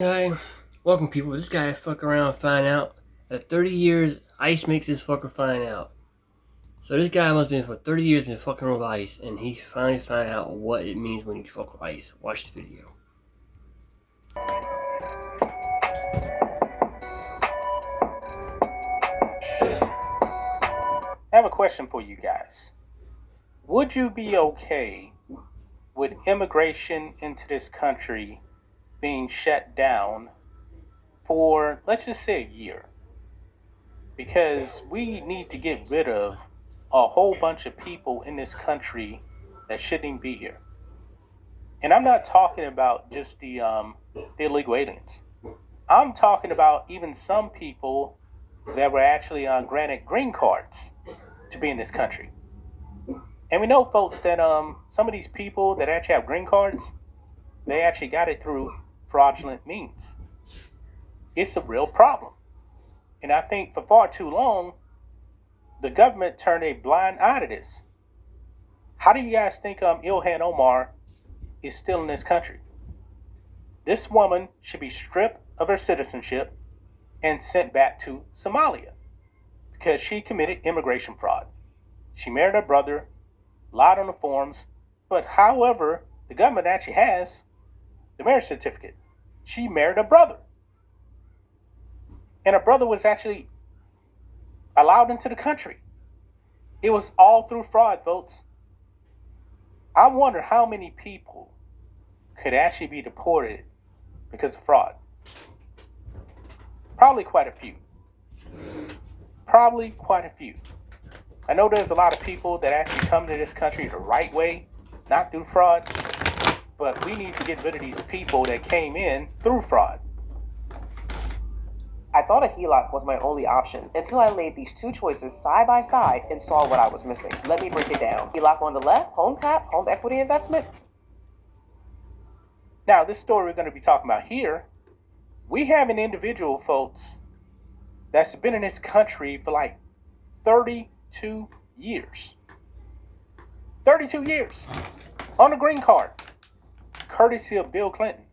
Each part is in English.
Guy, welcome people. This guy fuck around and find out that 30 years ICE makes this fucker find out. So this guy must have been for 30 years been fucking with ICE, and he finally found out what it means when you fuck with ICE. Watch the video. I have a question for you guys. Would you be okay with immigration into this country being shut down for, let's just say, a year? Because we need to get rid of a whole bunch of people in this country that shouldn't even be here. And I'm not talking about just the illegal aliens. I'm talking about even some people that were actually granted green cards to be in this country. And we know, folks, that some of these people that actually have green cards, they actually got it through fraudulent means. It's a real problem. And I think for far too long, the government turned a blind eye to this. How do you guys think Ilhan Omar is still in this country? This woman should be stripped of her citizenship and sent back to Somalia because she committed immigration fraud. She married her brother, lied on the forms, but however, the government actually has the marriage certificate. She married her brother. And her brother was actually allowed into the country. It was all through fraud, folks. I wonder how many people could actually be deported because of fraud. Probably quite a few. I know there's a lot of people that actually come to this country the right way, not through fraud, but we need to get rid of these people that came in through fraud. I thought a HELOC was my only option until I laid these two choices side by side and saw what I was missing. Let me break it down. HELOC on the left, home tap, home equity investment. Now, this story we're going to be talking about here, we have an individual, folks, that's been in this country for like 32 years. 32 years on a green card, courtesy of Bill Clinton.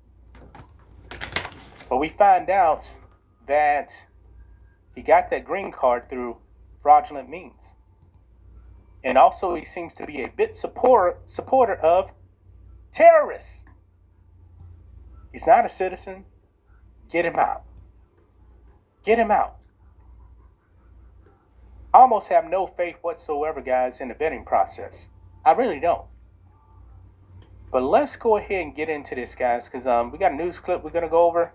But we find out that he got that green card through fraudulent means. And also he seems to be a bit supporter of terrorists. He's not a citizen. Get him out. Get him out. I almost have no faith whatsoever, guys, in the vetting process. I really don't. But let's go ahead and get into this, guys, because we got a news clip we're going to go over.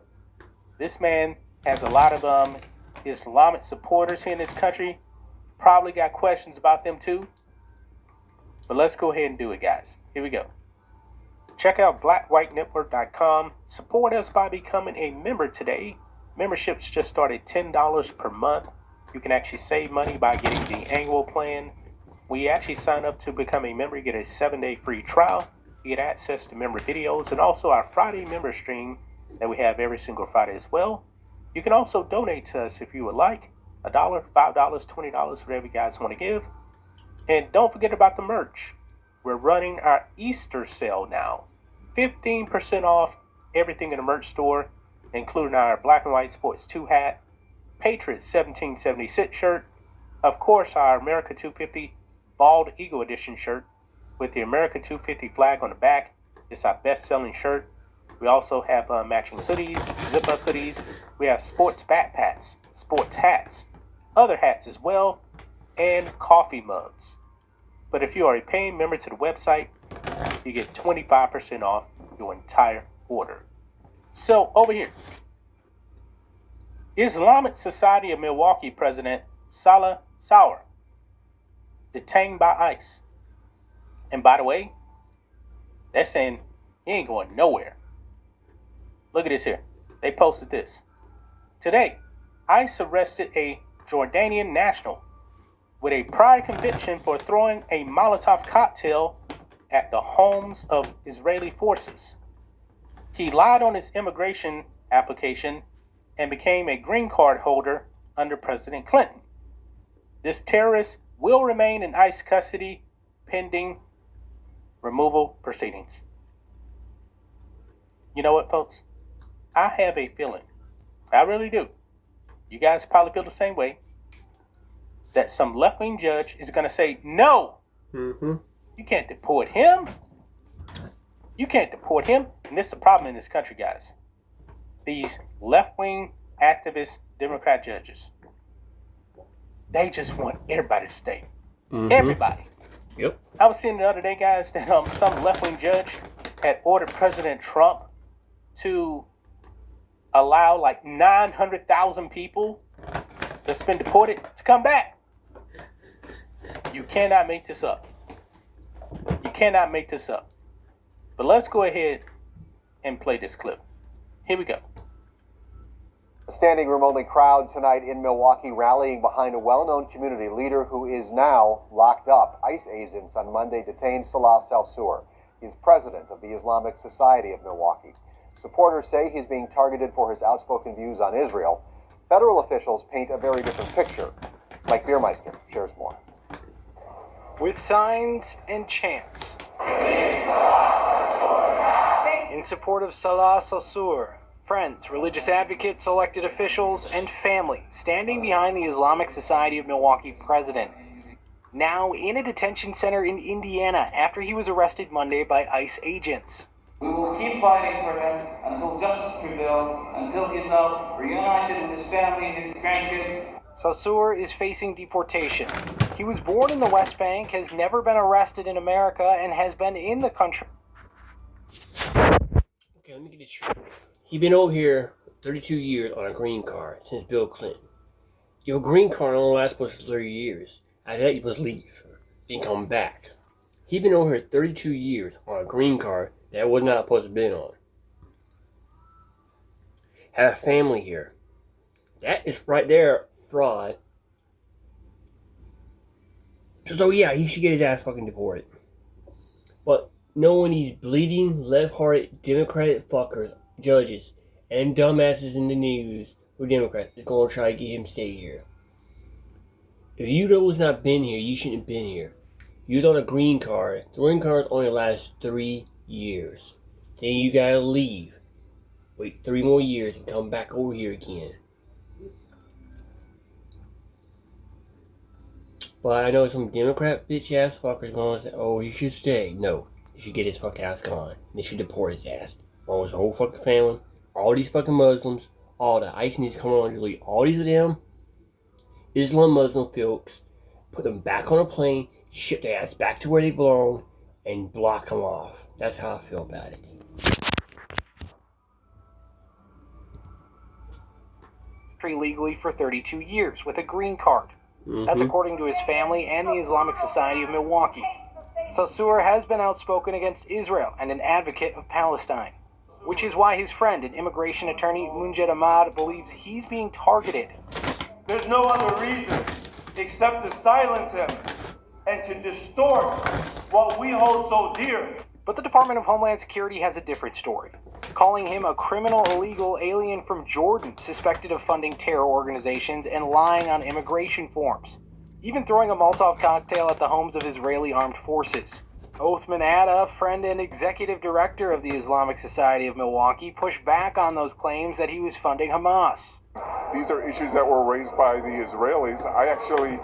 This man has a lot of Islamic supporters here in this country. Probably got questions about them too. But let's go ahead and do it, guys. Here we go. Check out blackwhitenetwork.com. Support us by becoming a member today. Memberships just start at $10 per month. You can actually save money by getting the annual plan. When you actually sign up to become a member, you get a 7-day free trial. You get access to member videos and also our Friday member stream that we have every single Friday as well. You can also donate to us if you would like. $1, $5, $20, whatever you guys want to give. And don't forget about the merch. We're running our Easter sale now. 15% off everything in the merch store, including our Black and White Sports 2 hat, Patriots 1776 shirt, of course our America 250 Bald Eagle Edition shirt with the America 250 flag on the back. It's our best-selling shirt. We also have matching hoodies, zip-up hoodies. We have sports backpacks, sports hats, other hats as well, and coffee mugs. But if you are a paying member to the website, you get 25% off your entire order. So over here, Islamic Society of Milwaukee President Salah Sauer detained by ICE. And by the way, they're saying he ain't going nowhere. Look at this here. They posted this. Today, ICE arrested a Jordanian national with a prior conviction for throwing a Molotov cocktail at the homes of Israeli forces. He lied on his immigration application and became a green card holder under President Clinton. This terrorist will remain in ICE custody pending removal proceedings. You know what, folks? I have a feeling, I really do, you guys probably feel the same way, that some left-wing judge is going to say, no, you can't deport him. You can't deport him. And this is a problem in this country, guys. These left-wing activist Democrat judges, they just want everybody to stay. Everybody. Yep. I was seeing the other day, guys, that some left-wing judge had ordered President Trump to allow like 900,000 people that's been deported to come back. You cannot make this up. You cannot make this up. But let's go ahead and play this clip. Here we go. A standing room only crowd tonight in Milwaukee rallying behind a well-known community leader who is now locked up. ICE agents on Monday detained Salah Salsour. He is president of the Islamic Society of Milwaukee. Supporters say he's being targeted for his outspoken views on Israel. Federal officials paint a very different picture. Mike Biermeister shares more. With signs and chants in support of Salah Salsour, friends, religious advocates, elected officials, and family standing behind the Islamic Society of Milwaukee president, now in a detention center in Indiana after he was arrested Monday by ICE agents. We will keep fighting for him until justice prevails, until he's now reunited with his family and his grandkids. Salsour is facing deportation. He was born in the West Bank, has never been arrested in America, and has been in the country. Okay, let me get this straight. He been over here 32 years on a green card since Bill Clinton. Your green card only lasts for 30 years. After that, you're supposed to leave and come back. He been over here 32 years on a green card that was not supposed to been on. Had a family here. That is right there fraud. So yeah, he should get his ass fucking deported. But knowing these bleeding, left-hearted, Democratic fuckers, judges, and dumbasses in the news who are Democrats is going to try to get him to stay here. If you know who's not been here, you shouldn't have been here. You're on a green card. The green card only lasts 3 years. Then you gotta leave. Wait 3 more years and come back over here again. But I know some Democrat bitch ass fuckers going to say, oh, he should stay. No. He should get his fucking ass gone. They should deport his ass. Along with his whole fucking family. All these fucking Muslims. All the ICE needs to come on and delete all these of them. Islam Muslim folks. Put them back on a plane. Ship their ass back to where they belong. And block them off. That's how I feel about it. Legally for 32 years with a green card. That's according to his family and the Islamic Society of Milwaukee. Salsour has been outspoken against Israel and an advocate of Palestine, which is why his friend and immigration attorney Munjed Ahmad believes he's being targeted. There's no other reason except to silence him and to distort what we hold so dear. But the Department of Homeland Security has a different story, calling him a criminal illegal alien from Jordan suspected of funding terror organizations and lying on immigration forms, even throwing a Molotov cocktail at the homes of Israeli armed forces. Othman Atta, friend and executive director of the Islamic Society of Milwaukee, pushed back on those claims that he was funding Hamas. These are issues that were raised by the Israelis. I actually,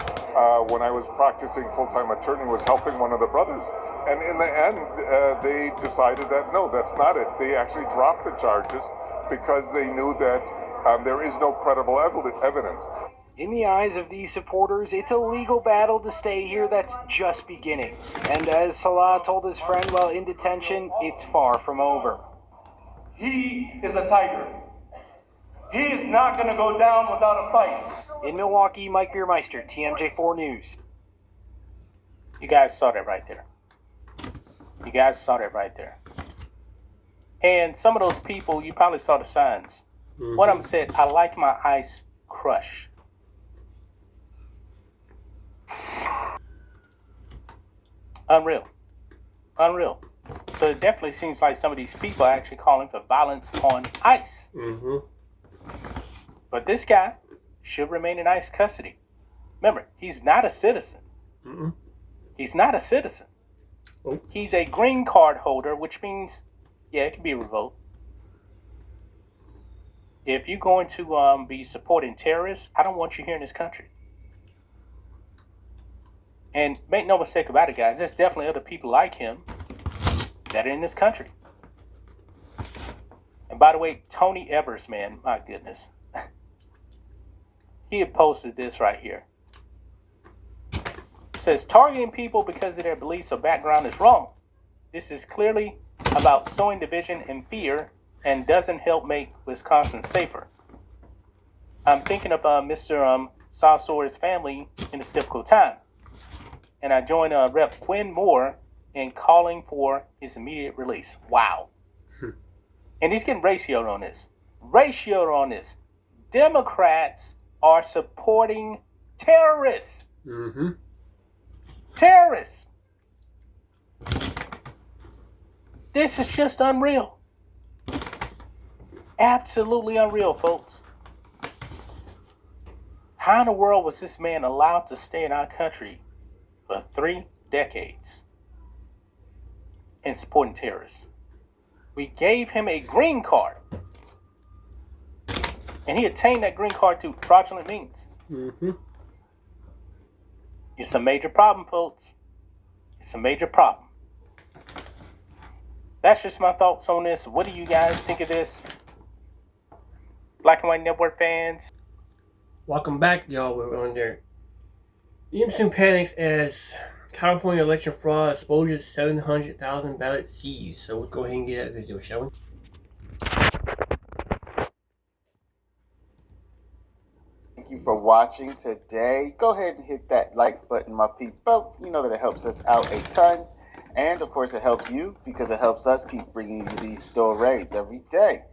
when I was practicing full-time attorney, was helping one of the brothers. And in the end, they decided that, no, that's not it. They actually dropped the charges because they knew that there is no credible evidence. In the eyes of these supporters, it's a legal battle to stay here that's just beginning. And as Salah told his friend while in detention, it's far from over. He is a tiger. He is not going to go down without a fight. In Milwaukee, Mike Biermeister, TMJ4 News. You guys saw that right there. You guys saw that right there. And some of those people, you probably saw the signs. One of them said, I like my ice crush. Unreal. Unreal. So it definitely seems like some of these people are actually calling for violence on ICE. But this guy should remain in ICE custody. Remember, he's not a citizen. He's not a citizen. He's a green card holder, which means, yeah, it can be revoked. If you're going to be supporting terrorists, I don't want you here in this country. And make no mistake about it, guys, there's definitely other people like him that are in this country. And by the way, Tony Evers, man, my goodness. He had posted this right here. It says, targeting people because of their beliefs or background is wrong. This is clearly about sowing division and fear and doesn't help make Wisconsin safer. I'm thinking of Mr. Sauceur's family in this difficult time. And I join Rep. Quinn Moore in calling for his immediate release. Wow. And he's getting ratioed on this. Democrats are supporting terrorists. Mm-hmm. Terrorists. This is just unreal. Absolutely unreal, folks. How in the world was this man allowed to stay in our country for 3 decades and supporting terrorists? We gave him a green card. And he obtained that green card through fraudulent means. Mm-hmm. It's a major problem, folks. It's a major problem. That's just my thoughts on this. What do you guys think of this? Black and White Network fans. Welcome back, y'all. We're on there. EMC panics as California election fraud exposes 700,000 ballots seized. So let's go ahead and get that video, shall we? Thank you for watching today. Go ahead and hit that like button, my people. You know that it helps us out a ton. And of course, it helps you because it helps us keep bringing you these stories every day.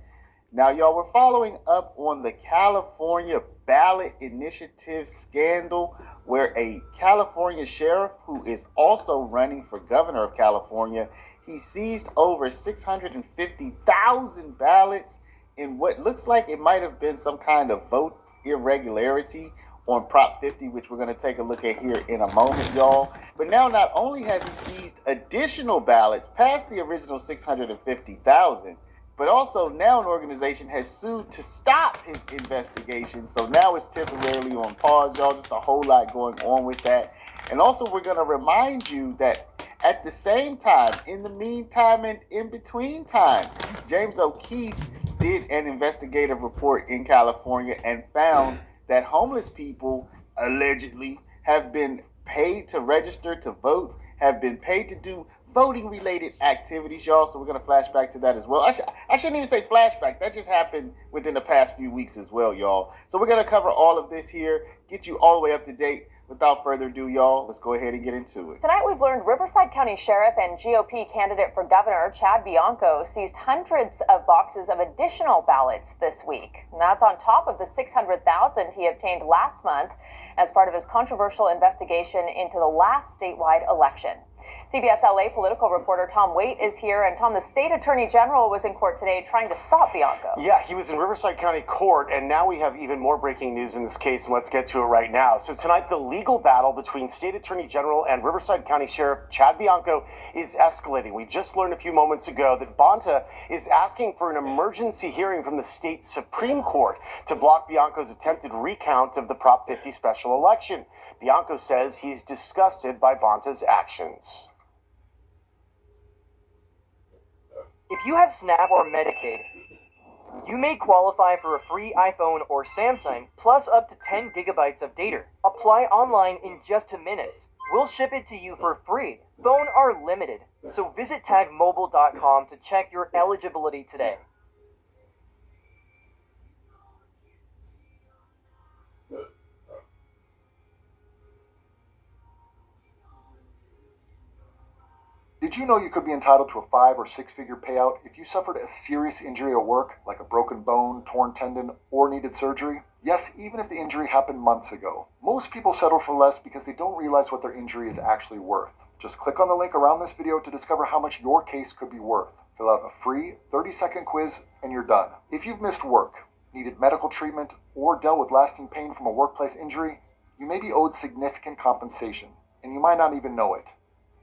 Now, y'all, we're following up on the California ballot initiative scandal where a California sheriff who is also running for governor of California, he seized over 650,000 ballots in what looks like it might have been some kind of vote irregularity on Prop 50, which we're going to take a look at here in a moment, y'all. But now not only has he seized additional ballots past the original 650,000, but also now an organization has sued to stop his investigation. So now it's temporarily on pause, y'all. Just a whole lot going on with that. And also we're going to remind you that at the same time, in the meantime and in between time, James O'Keefe did an investigative report in California and found that homeless people allegedly have been paid to register to vote, have been paid to do voting related activities, y'all. So we're going to flash back to that as well. I shouldn't even say flashback. That just happened within the past few weeks as well, y'all. So we're going to cover all of this here, get you all the way up to date. Without further ado, y'all, let's go ahead and get into it. Tonight we've learned Riverside County Sheriff and GOP candidate for governor Chad Bianco seized hundreds of boxes of additional ballots this week. And that's on top of the 600,000 he obtained last month as part of his controversial investigation into the last statewide election. CBS LA political reporter Tom Waite is here. And Tom, the state attorney general was in court today trying to stop Bianco. Yeah, he was in Riverside County Court, and now we have even more breaking news in this case, and let's get to it right now. So tonight, the legal battle between state attorney general and Riverside County Sheriff Chad Bianco is escalating. We just learned a few moments ago that Bonta is asking for an emergency hearing from the state Supreme Court to block Bianco's attempted recount of the Prop 50 special election. Bianco says he's disgusted by Bonta's actions. If you have SNAP or Medicaid, you may qualify for a free iPhone or Samsung plus up to 10 gigabytes of data. Apply online in just 2 minutes. We'll ship it to you for free. Phones are limited, so visit tagmobile.com to check your eligibility today. Did you know you could be entitled to a 5 or 6 figure payout if you suffered a serious injury at work, like a broken bone, torn tendon, or needed surgery? Yes, even if the injury happened months ago. Most people settle for less because they don't realize what their injury is actually worth. Just click on the link around this video to discover how much your case could be worth. Fill out a free 30-second quiz and you're done. If you've missed work, needed medical treatment, or dealt with lasting pain from a workplace injury, you may be owed significant compensation, and you might not even know it.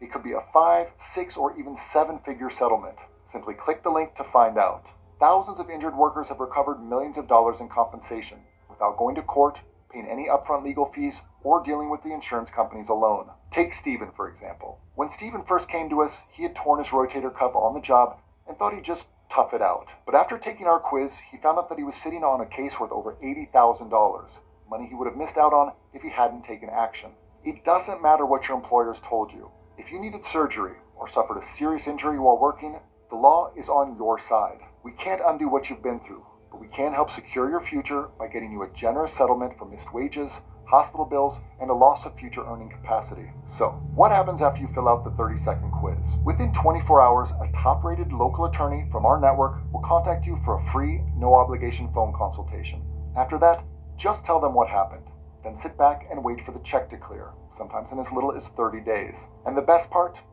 It could be a 5, 6, or even 7-figure settlement. Simply click the link to find out. thousands of injured workers have recovered millions of dollars in compensation without going to court, paying any upfront legal fees, or dealing with the insurance companies alone. Take Steven, for example. When Steven first came to us, he had torn his rotator cuff on the job and thought he'd just tough it out. But after taking our quiz, he found out that he was sitting on a case worth over $80,000, money he would have missed out on if he hadn't taken action. It doesn't matter what your employers told you. If you needed surgery or suffered a serious injury while working, the law is on your side. We can't undo what you've been through, but we can help secure your future by getting you a generous settlement for missed wages, hospital bills, and a loss of future earning capacity. So, what happens after you fill out the 30-second quiz? Within 24 hours, a top-rated local attorney from our network will contact you for a free, no-obligation phone consultation. After that, just tell them what happened. Then sit back and wait for the check to clear, sometimes in as little as 30 days. And the best part?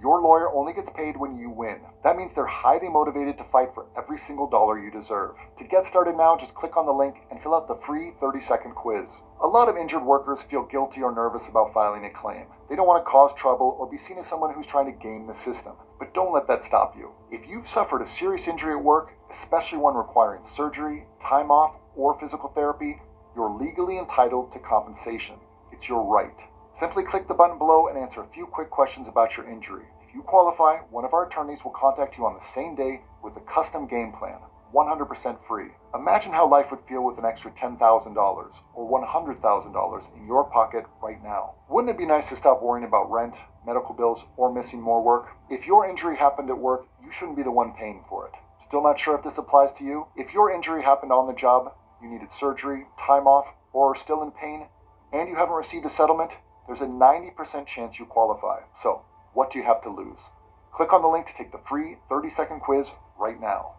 Your lawyer only gets paid when you win. That means they're highly motivated to fight for every single dollar you deserve. To get started now, just click on the link and fill out the free 30-second quiz. A lot of injured workers feel guilty or nervous about filing a claim. They don't want to cause trouble or be seen as someone who's trying to game the system. But don't let that stop you. If you've suffered a serious injury at work, especially one requiring surgery, time off, or physical therapy, you're legally entitled to compensation. It's your right. Simply click the button below and answer a few quick questions about your injury. If you qualify, one of our attorneys will contact you on the same day with a custom game plan, 100% free. Imagine how life would feel with an extra $10,000 or $100,000 in your pocket right now. Wouldn't it be nice to stop worrying about rent, medical bills, or missing more work? If your injury happened at work, you shouldn't be the one paying for it. Still not sure if this applies to you? If your injury happened on the job, you needed surgery, time off, or are still in pain, and you haven't received a settlement, there's a 90% chance you qualify. So, what do you have to lose? Click on the link to take the free 30-second quiz right now.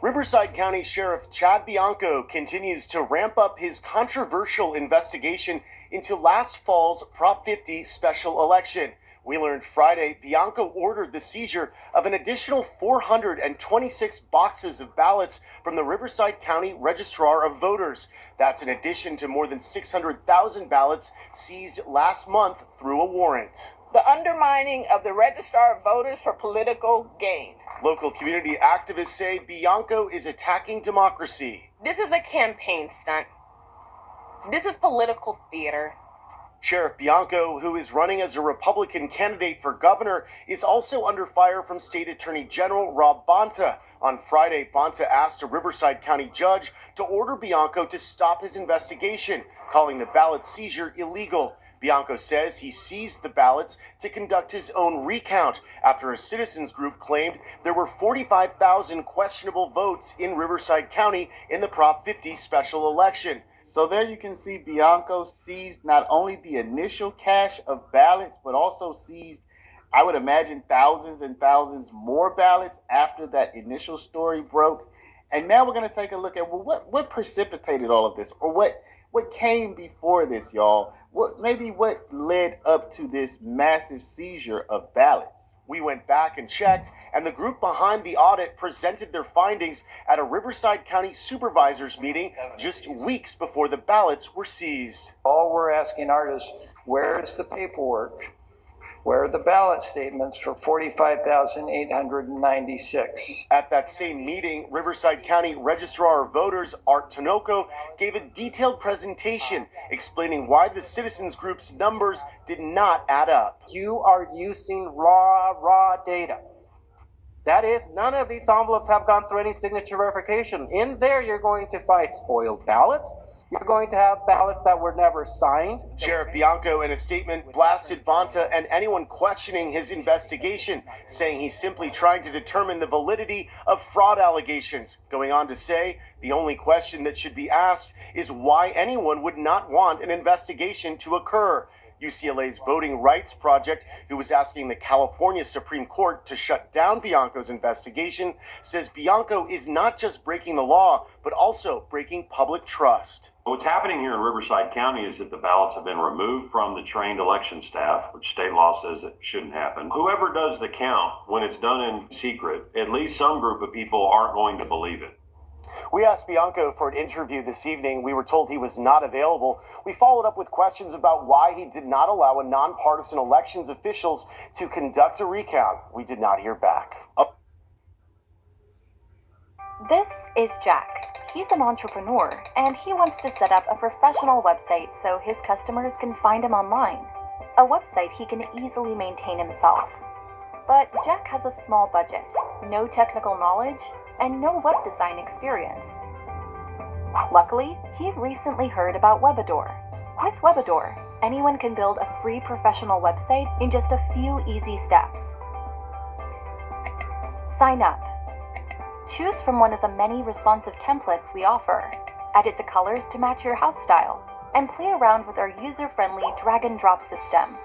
Riverside County Sheriff Chad Bianco continues to ramp up his controversial investigation into last fall's Prop 50 special election. We learned Friday Bianco ordered the seizure of an additional 426 boxes of ballots from the Riverside County Registrar of Voters. That's in addition to more than 600,000 ballots seized last month through a warrant. The undermining of the Registrar of Voters for political gain. Local community activists say Bianco is attacking democracy. This is a campaign stunt. This is political theater. Sheriff Bianco, who is running as a Republican candidate for governor, is also under fire from State Attorney General Rob Bonta. On Friday, Bonta asked a Riverside County judge to order Bianco to stop his investigation, calling the ballot seizure illegal. Bianco says he seized the ballots to conduct his own recount after a citizens group claimed there were 45,000 questionable votes in Riverside County in the Prop 50 special election. So there you can see Bianco seized not only the initial cache of ballots, but also seized, I would imagine, thousands and thousands more ballots after that initial story broke. And now we're going to take a look at, well, what precipitated all of this, or what came before this, y'all? What led up to this massive seizure of ballots? We went back and checked, and the group behind the audit presented their findings at a Riverside County supervisors meeting just weeks before the ballots were seized. All we're asking artists, where is the paperwork? Where are the ballot statements for 45,896? At that same meeting, Riverside County Registrar of Voters Art Tinoco gave a detailed presentation explaining why the citizens group's numbers did not add up. You are using raw data. That is, none of these envelopes have gone through any signature verification. In there, you're going to find spoiled ballots. You're going to have ballots that were never signed. Sheriff Bianco, in a statement, blasted Bonta and anyone questioning his investigation, saying he's simply trying to determine the validity of fraud allegations, going on to say the only question that should be asked is why anyone would not want an investigation to occur. UCLA's Voting Rights Project, who was asking the California Supreme Court to shut down Bianco's investigation, says Bianco is not just breaking the law, but also breaking public trust. What's happening here in Riverside County is that the ballots have been removed from the trained election staff, which state law says it shouldn't happen. Whoever does the count, when it's done in secret, at least some group of people aren't going to believe it. We asked Bianco for an interview this evening. We were told he was not available. We followed up with questions about why he did not allow a nonpartisan elections officials to conduct a recount. We did not hear back. This is Jack. He's an entrepreneur, and he wants to set up a professional website so his customers can find him online. A website he can easily maintain himself. But Jack has a small budget, no technical knowledge, and no web design experience. Luckily, he recently heard about Webador. With Webador, anyone can build a free professional website in just a few easy steps. Sign up. Choose from one of the many responsive templates we offer. Edit the colors to match your house style, and play around with our user-friendly drag-and-drop system.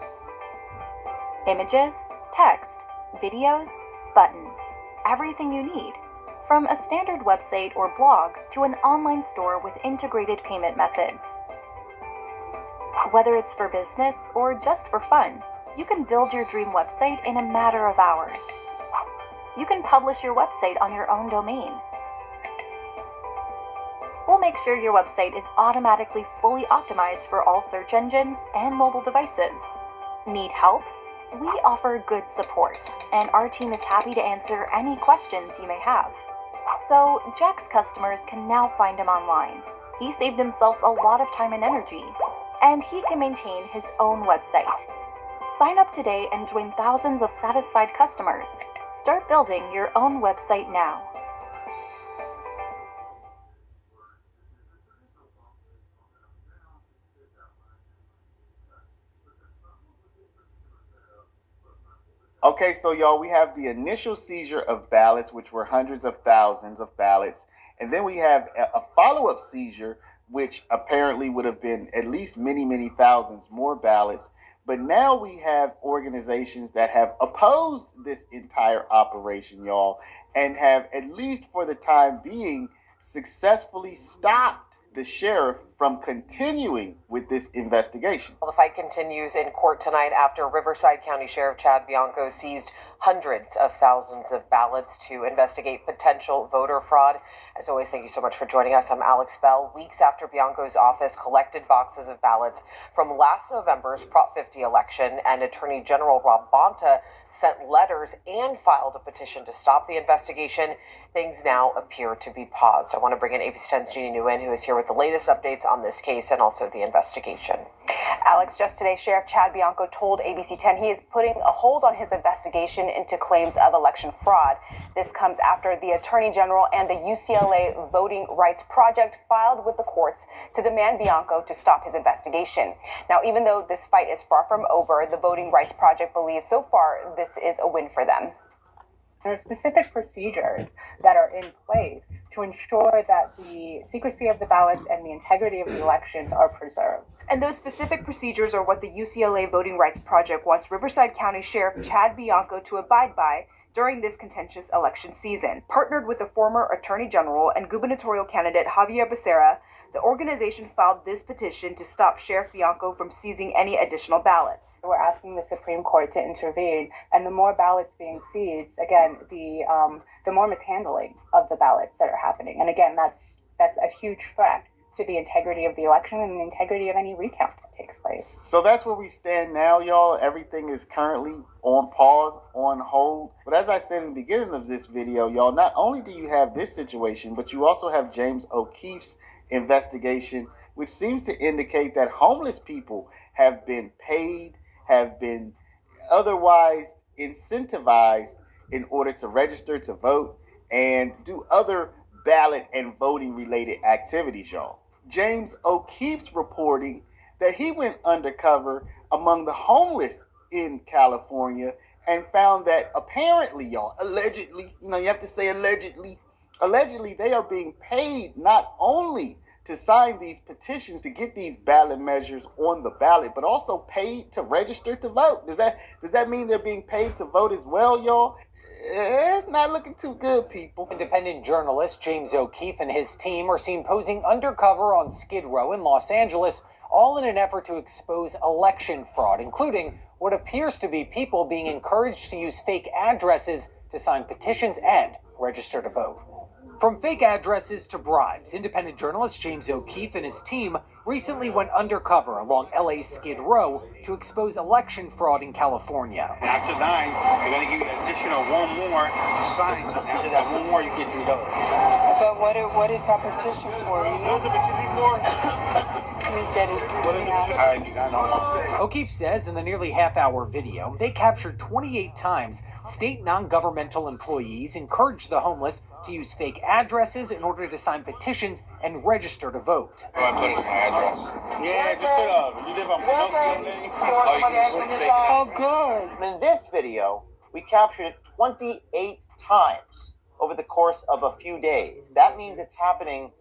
Images, text, videos, buttons, everything you need. From a standard website or blog to an online store with integrated payment methods. Whether it's for business or just for fun, you can build your dream website in a matter of hours. You can publish your website on your own domain. We'll make sure your website is automatically fully optimized for all search engines and mobile devices. Need help? We offer good support, and our team is happy to answer any questions you may have. So, Jack's customers can now find him online. He saved himself a lot of time and energy, and he can maintain his own website. Sign up today and join thousands of satisfied customers. Start building your own website now. Okay, so y'all, we have the initial seizure of ballots, which were hundreds of thousands of ballots. And then we have a follow-up seizure, which apparently would have been at least many, many thousands more ballots. But now we have organizations that have opposed this entire operation, y'all, and have, at least for the time being, successfully stopped the sheriff from continuing with this investigation. Well, the fight continues in court tonight after Riverside County Sheriff Chad Bianco seized hundreds of thousands of ballots to investigate potential voter fraud. As always, thank you so much for joining us. I'm Alex Bell. Weeks after Bianco's office collected boxes of ballots from last November's Prop 50 election, and Attorney General Rob Bonta sent letters and filed a petition to stop the investigation, things now appear to be paused. I want to bring in ABC 10's Jeannie Nguyen, who is here with the latest updates on this case and also the investigation. Alex, just today, Sheriff Chad Bianco told ABC 10 he is putting a hold on his investigation into claims of election fraud. This comes after the Attorney General and the UCLA Voting Rights Project filed with the courts to demand Bianco to stop his investigation. Now, even though this fight is far from over, the Voting Rights Project believes so far this is a win for them. There are specific procedures that are in place to ensure that the secrecy of the ballots and the integrity of the elections are preserved. And those specific procedures are what the UCLA Voting Rights Project wants Riverside County Sheriff Chad Bianco to abide by during this contentious election season. Partnered with the former Attorney General and gubernatorial candidate Javier Becerra, the organization filed this petition to stop Sheriff Bianco from seizing any additional ballots. We're asking the Supreme Court to intervene, and the more ballots being seized, again, the more mishandling of the ballots that are happening. And again, that's a huge threat to the integrity of the election and the integrity of any recount that takes place. So that's where we stand now, y'all. Everything is currently on pause, on hold. But as I said in the beginning of this video, y'all, not only do you have this situation, but you also have James O'Keefe's investigation, which seems to indicate that homeless people have been paid, have been otherwise incentivized in order to register to vote and do other ballot and voting related activities, y'all. James O'Keefe's reporting that he went undercover among the homeless in California and found that apparently, y'all, allegedly, you have to say allegedly they are being paid not only to sign these petitions to get these ballot measures on the ballot, but also paid to register to vote. Does that mean they're being paid to vote as well, y'all? It's not looking too good, people. Independent journalist James O'Keefe and his team are seen posing undercover on Skid Row in Los Angeles, all in an effort to expose election fraud, including what appears to be people being encouraged to use fake addresses to sign petitions and register to vote. From fake addresses to bribes, independent journalist James O'Keefe and his team recently went undercover along LA's Skid Row to expose election fraud in California. After 9, they're going to give you an additional one more sign. After that one more, you get $3. But what is that petition for? You know what the petition for? We get it. O'Keefe says in the nearly half-hour video, they captured 28 times state non-governmental employees encouraged the homeless to use fake addresses in order to sign petitions and register to vote. What I put is my address. Yeah, just put you live on Oh, good. In this video, we captured it 28 times over the course of a few days. That means it's happening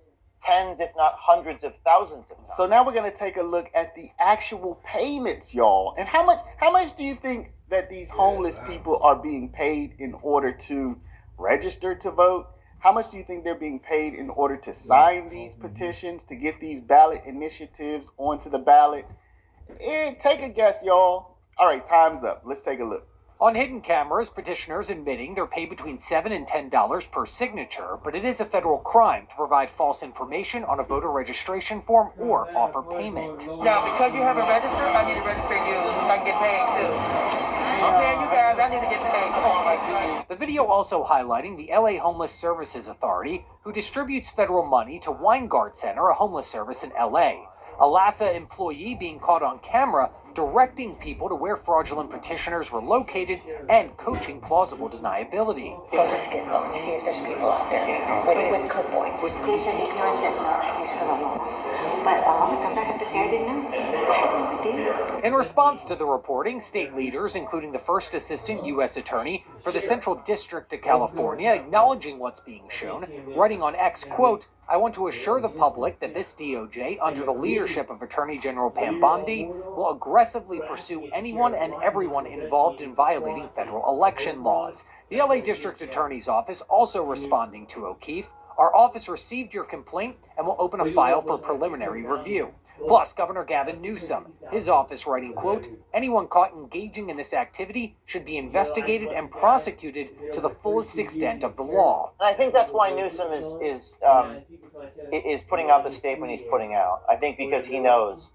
tens, if not hundreds of thousands of times. So now we're going to take a look at the actual payments, y'all. And how much do you think that these homeless people are being paid in order to register to vote? How much do you think they're being paid in order to sign these petitions, to get these ballot initiatives onto the ballot? Take a guess, y'all. All right, time's up. Let's take a look. On hidden cameras, petitioners admitting they're paid between $7 and $10 per signature, but it is a federal crime to provide false information on a voter registration form or offer payment. Now, because you haven't registered, I need to register you so I can get paid too. I'm paying you guys, I need to get paid. Come on. The video also highlighting the LA Homeless Services Authority, who distributes federal money to Weingart Center, a homeless service in LA. A LASA employee being caught on camera directing people to where fraudulent petitioners were located and coaching plausible deniability. Go to Skid Row and see if there's people out there with clipboards. They said ignorance is an excuse for the law. But sometimes I have to say I didn't know. I had no idea. In response to the reporting, state leaders, including the first assistant U.S. attorney for the Central District of California, acknowledging what's being shown, writing on X, quote, "I want to assure the public that this DOJ, under the leadership of Attorney General Pam Bondi, will aggressively pursue anyone and everyone involved in violating federal election laws." The LA District Attorney's Office also responding to O'Keefe. Our office received your complaint and will open a file for preliminary review. Plus, Governor Gavin Newsom, his office writing, quote, "Anyone caught engaging in this activity should be investigated and prosecuted to the fullest extent of the law." And I think that's why Newsom is putting out the statement he's putting out. I think because he knows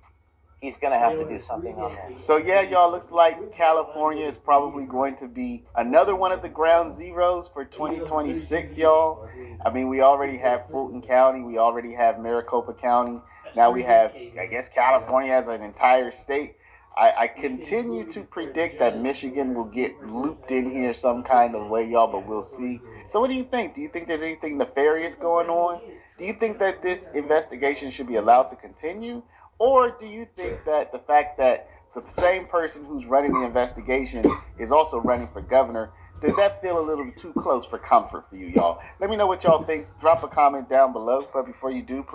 he's going to have to do something on this. So yeah, y'all, looks like California is probably going to be another one of the ground zeros for 2026, y'all. I mean, we already have Fulton County. We already have Maricopa County. Now we have, I guess, California as an entire state. I continue to predict that Michigan will get looped in here some kind of way, y'all, but we'll see. So what do you think? Do you think there's anything nefarious going on? Do you think that this investigation should be allowed to continue? Or do you think that the fact that the same person who's running the investigation is also running for governor, does that feel a little too close for comfort for you, y'all? Let me know what y'all think. Drop a comment down below. But before you do, please